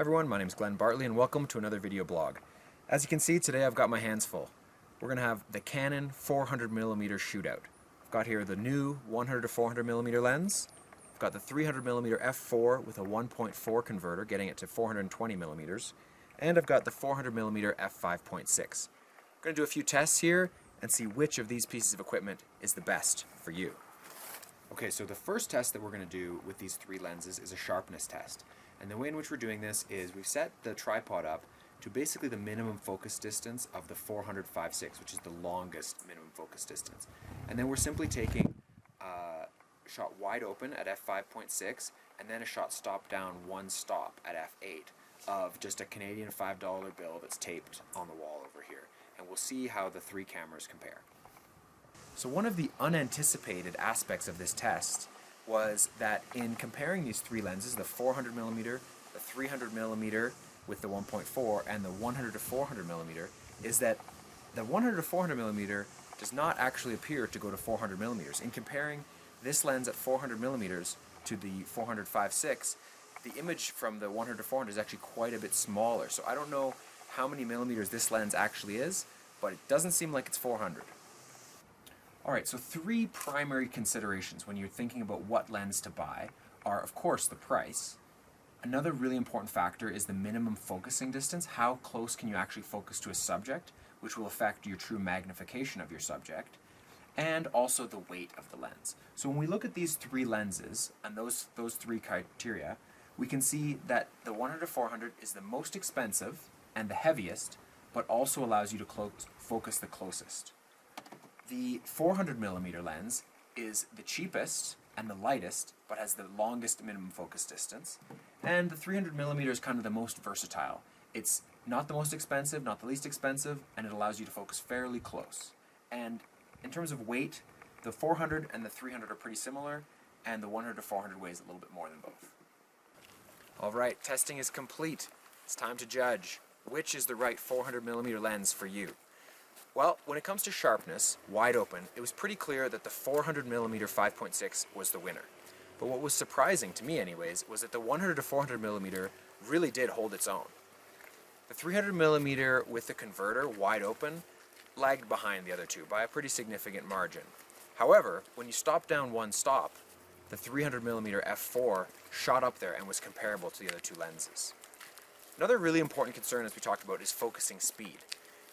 Hi everyone, my name is Glenn Bartley and welcome to another video blog. As you can see, today I've got my hands full. We're going to have the Canon 400mm Shootout. I've got here the new 100 to 400mm lens. I've got the 300mm f4 with a 1.4 converter getting it to 420mm. And I've got the 400mm f5.6. I'm going to do a few tests here and see which of these pieces of equipment is the best for you. Okay, so the first test that we're going to do with these three lenses is a sharpness test. And the way in which we're doing this is we've set the tripod up to basically the minimum focus distance of the 400 f/6, which is the longest minimum focus distance. And then we're simply taking a shot wide open at f5.6 and then a shot stop down one stop at f8 of just a Canadian $5 bill that's taped on the wall over here. And we'll see how the three cameras compare. So one of the unanticipated aspects of this test was that in comparing these three lenses, the 400mm, the 300mm with the 1.4, and the 100 to 400mm, is that the 100 to 400mm does not actually appear to go to 400mm. In comparing this lens at 400mm to the 400 f/6, the image from the 100 to 400 is actually quite a bit smaller. So I don't know how many millimeters this lens actually is, but it doesn't seem like it's 400. Alright, so three primary considerations when you're thinking about what lens to buy are, of course, the price. Another really important factor is the minimum focusing distance. How close can you actually focus to a subject, which will affect your true magnification of your subject, and also the weight of the lens. So when we look at these three lenses and those three criteria, we can see that the 100 to 400 is the most expensive and the heaviest, but also allows you to focus the closest. The 400mm lens is the cheapest and the lightest, but has the longest minimum focus distance. And the 300mm is kind of the most versatile. It's not the most expensive, not the least expensive, and it allows you to focus fairly close. And in terms of weight, the 400 and the 300 are pretty similar, and the 100 to 400 weighs a little bit more than both. Alright, testing is complete. It's time to judge. Which is the right 400mm lens for you? Well, when it comes to sharpness, wide open, it was pretty clear that the 400mm 5.6 was the winner. But what was surprising, to me anyways, was that the 100 to 400mm really did hold its own. The 300mm with the converter, wide open, lagged behind the other two by a pretty significant margin. However, when you stop down one stop, the 300mm f4 shot up there and was comparable to the other two lenses. Another really important concern, as we talked about, is focusing speed.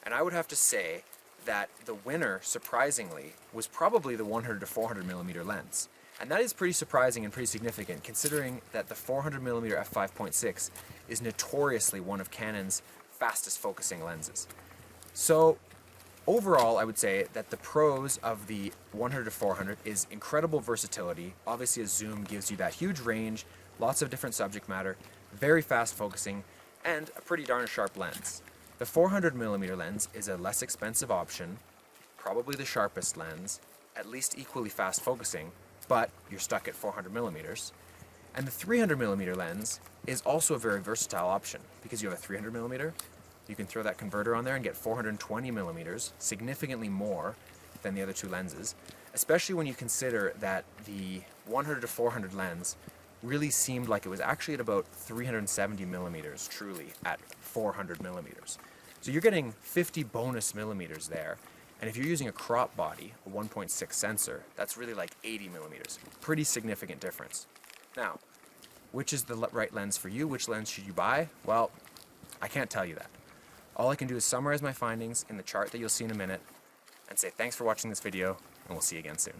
And I would have to say that the winner, surprisingly, was probably the 100 to 400mm lens. And that is pretty surprising and pretty significant, considering that the 400mm f5.6 is notoriously one of Canon's fastest focusing lenses. So overall, I would say that the pros of the 100 to 400 is incredible versatility. Obviously, a zoom gives you that huge range, lots of different subject matter, very fast focusing, and a pretty darn sharp lens. The 400mm lens is a less expensive option, probably the sharpest lens, at least equally fast focusing, but you're stuck at 400mm. And the 300mm lens is also a very versatile option because you have a 300mm, you can throw that converter on there and get 420mm, significantly more than the other two lenses, especially when you consider that the 100 to 400 lens really seemed like it was actually at about 370mm truly at 400mm. So you're getting 50 bonus millimeters there, and if you're using a crop body, a 1.6 sensor, that's really like 80mm. Pretty significant difference. Now, which is the right lens for you? Which lens should you buy? Well, I can't tell you that. All I can do is summarize my findings in the chart that you'll see in a minute and say thanks for watching this video, and we'll see you again soon.